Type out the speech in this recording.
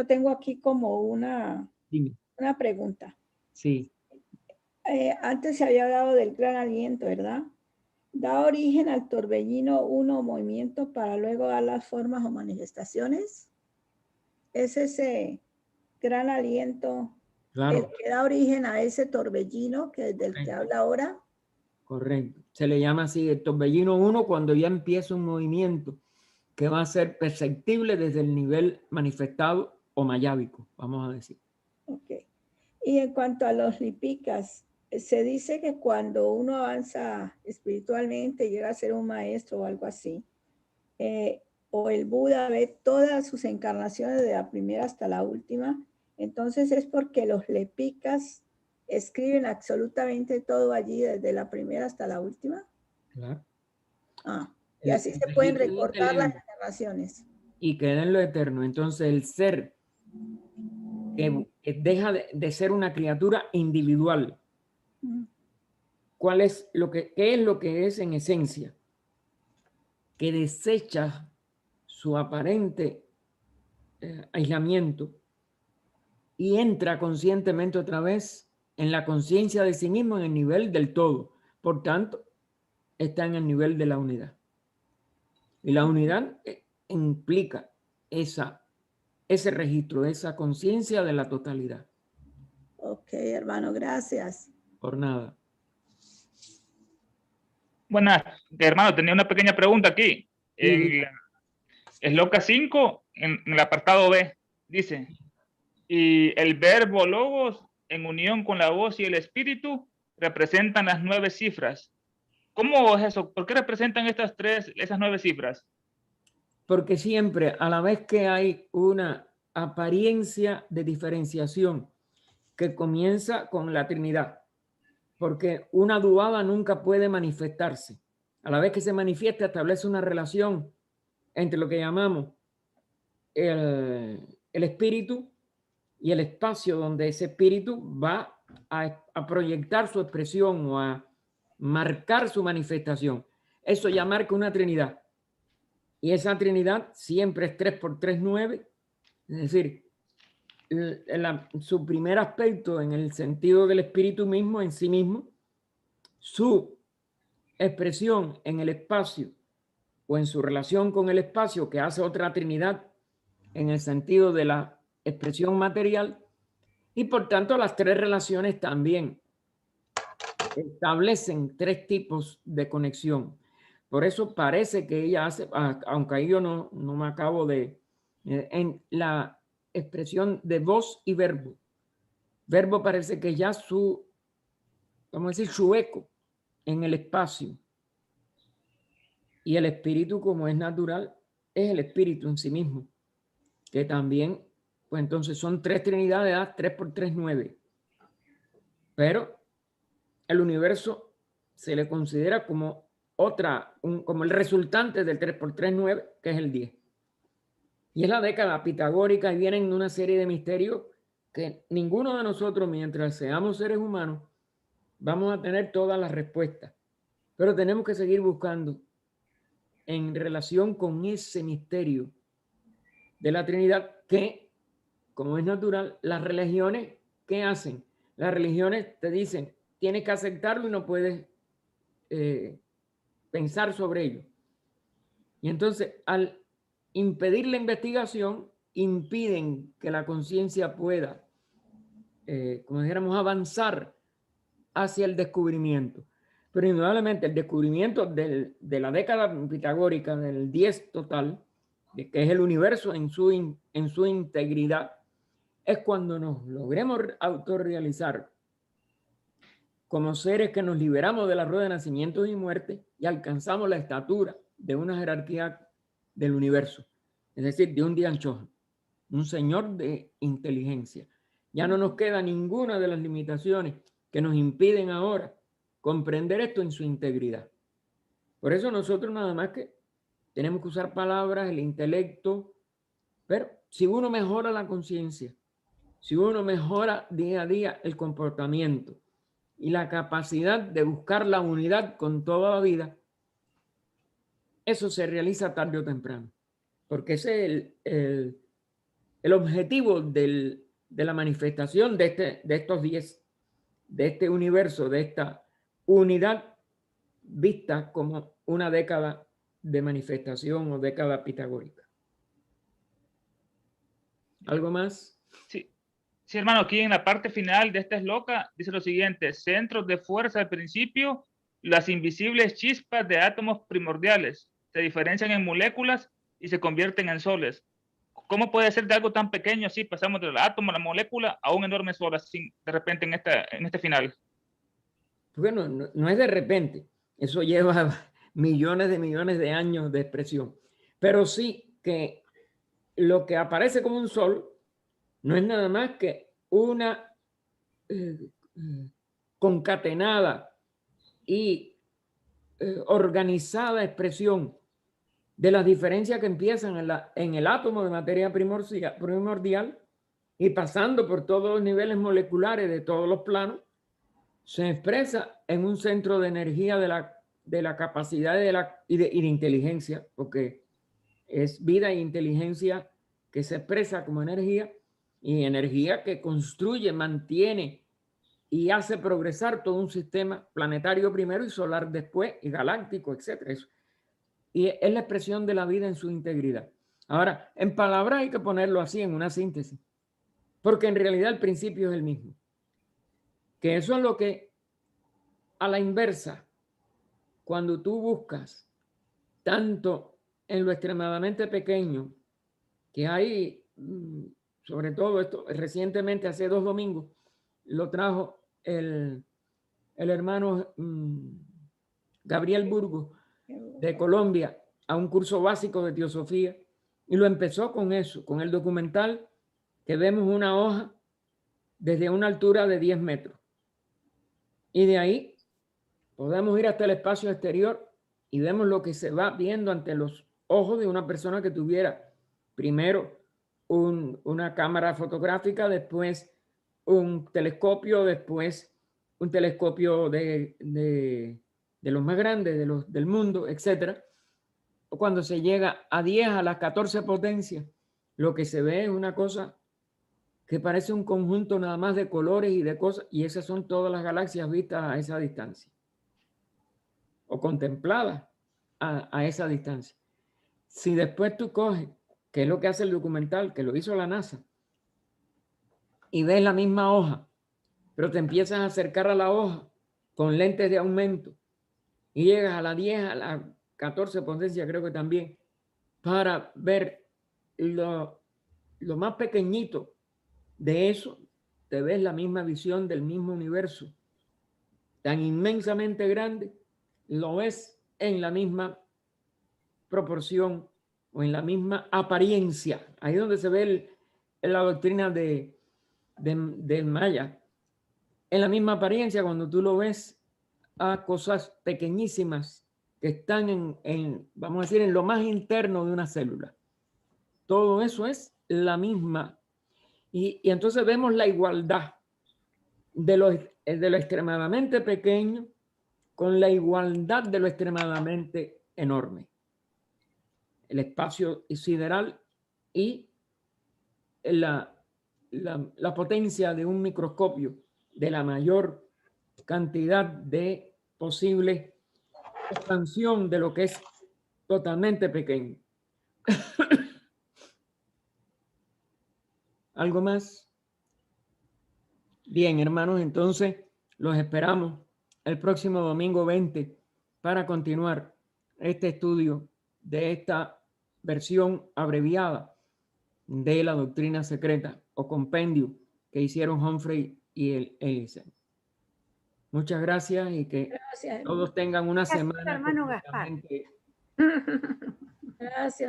yo tengo aquí como Dime. una pregunta. Sí. Antes se había hablado del gran aliento, ¿verdad? Da origen al torbellino 1 movimiento para luego dar las formas o manifestaciones. Es ese gran aliento Claro. el que da origen a ese torbellino del que habla ahora. Correcto. Se le llama así el torbellino 1 cuando ya empieza un movimiento que va a ser perceptible desde el nivel manifestado o mayábico, vamos a decir. Ok. Y en cuanto a los lipicas, se dice que cuando uno avanza espiritualmente, llega a ser un maestro o algo así, o el Buda ve todas sus encarnaciones de la primera hasta la última, entonces es porque los lepicas escriben absolutamente todo allí, desde la primera hasta la última. Claro. Y así se pueden recordar las encarnaciones. Y queda en lo eterno. Entonces el ser que deja de ser una criatura individual. ¿Qué es lo que es en esencia? Que desecha su aparente aislamiento y entra conscientemente otra vez en la conciencia de sí mismo en el nivel del todo. Por tanto, está en el nivel de la unidad. Y la unidad implica ese registro, esa conciencia de la totalidad. Ok, hermano, gracias. Por nada. Buenas, hermano, tenía una pequeña pregunta aquí. Sí. En Sloka 5, en el apartado B, dice, y el verbo logos en unión con la voz y el espíritu representan las 9 cifras. ¿Cómo es eso? ¿Por qué representan esas 9 cifras? Porque siempre, a la vez que hay una apariencia de diferenciación que comienza con la Trinidad, porque una duada nunca puede manifestarse. A la vez que se manifiesta, establece una relación entre lo que llamamos el espíritu y el espacio donde ese espíritu va a proyectar su expresión o a marcar su manifestación. Eso ya marca una Trinidad. Y esa Trinidad siempre es 3 por 3, 9. Es decir, su primer aspecto en el sentido del espíritu mismo, en sí mismo, su expresión en el espacio o en su relación con el espacio, que hace otra Trinidad en el sentido de la expresión material, y por tanto las 3 relaciones también establecen 3 tipos de conexión. Por eso parece que ella hace, aunque ahí yo no me acabo de, en la expresión de voz y verbo. Verbo parece que ya vamos a decir, su eco en el espacio. Y el espíritu, como es natural, es el espíritu en sí mismo, que también, pues entonces son 3 trinidades, 3 por 3, 9. Pero el universo se le considera como como el resultante del 3 por 3, 9, que es el 10. Y es la década pitagórica y vienen una serie de misterios que ninguno de nosotros, mientras seamos seres humanos, vamos a tener todas las respuestas. Pero tenemos que seguir buscando en relación con ese misterio de la Trinidad que, como es natural, las religiones, ¿qué hacen? Las religiones te dicen, tienes que aceptarlo y no puedes pensar sobre ello. Y entonces, al impedir la investigación, impiden que la conciencia pueda, como dijéramos, avanzar hacia el descubrimiento. Pero indudablemente el descubrimiento de la década pitagórica del 10 total, que es el universo en su integridad, es cuando nos logremos autorrealizar como seres que nos liberamos de la rueda de nacimientos y muerte y alcanzamos la estatura de una jerarquía del universo, es decir, de un Dian Chohan, un señor de inteligencia. Ya no nos queda ninguna de las limitaciones que nos impiden ahora comprender esto en su integridad. Por eso nosotros nada más que tenemos que usar palabras, el intelecto, pero si uno mejora la conciencia, si uno mejora día a día el comportamiento y la capacidad de buscar la unidad con toda la vida, eso se realiza tarde o temprano, porque ese es el objetivo de la manifestación de estos 10, de este universo, de esta unidad vista como una década de manifestación o década pitagórica. ¿Algo más? Sí. Sí, hermano, aquí en la parte final de esta esloca dice lo siguiente: centros de fuerza al principio, las invisibles chispas de átomos primordiales se diferencian en moléculas y se convierten en soles. ¿Cómo puede ser de algo tan pequeño así pasamos del átomo a la molécula a un enorme sol así de repente en este final? Bueno, no es de repente, eso lleva millones de años de expresión, pero sí que lo que aparece como un sol no es nada más que una concatenada y organizada expresión de las diferencias que empiezan en el átomo de materia primordial y pasando por todos los niveles moleculares de todos los planos, se expresa en un centro de energía de la capacidad y de inteligencia, porque es vida e inteligencia que se expresa como energía, y energía que construye, mantiene y hace progresar todo un sistema planetario primero y solar después, y galáctico, etc. Y es la expresión de la vida en su integridad. Ahora, en palabras hay que ponerlo así, en una síntesis, porque en realidad el principio es el mismo. Que eso es lo que, a la inversa, cuando tú buscas tanto en lo extremadamente pequeño, que hay, sobre todo esto, recientemente, hace 2 domingos, lo trajo el hermano Gabriel Burgos de Colombia a un curso básico de teosofía, y lo empezó con eso, con el documental que vemos una hoja desde una altura de 10 metros. Y de ahí podemos ir hasta el espacio exterior y vemos lo que se va viendo ante los ojos de una persona que tuviera primero una cámara fotográfica, después un telescopio, después un telescopio de los más grandes del mundo, etcétera. Cuando se llega a 10, a las 14 potencias, lo que se ve es una cosa que parece un conjunto nada más de colores y de cosas, y esas son todas las galaxias vistas a esa distancia o contempladas a esa distancia. Si después tú coges, que es lo que hace el documental, que lo hizo la NASA, y ves la misma hoja, pero te empiezas a acercar a la hoja con lentes de aumento y llegas a la 10, a la 14 potencia, creo que también, para ver lo más pequeñito de eso, te ves la misma visión del mismo universo, tan inmensamente grande, lo ves en la misma proporción o en la misma apariencia. Ahí es donde se ve la doctrina del Maya. En la misma apariencia, cuando tú lo ves a cosas pequeñísimas que están vamos a decir, en lo más interno de una célula. Todo eso es la misma. Y entonces vemos la igualdad de lo extremadamente pequeño con la igualdad de lo extremadamente enorme. El espacio sideral y la potencia de un microscopio de la mayor cantidad de posible expansión de lo que es totalmente pequeño. ¿Algo más? Bien, hermanos, entonces los esperamos el próximo domingo 20 para continuar este estudio de esta versión abreviada de la doctrina secreta o compendio que hicieron Humphrey y Ellison. Muchas gracias y que todos tengan una semana. Hermano Gaspar. Gracias.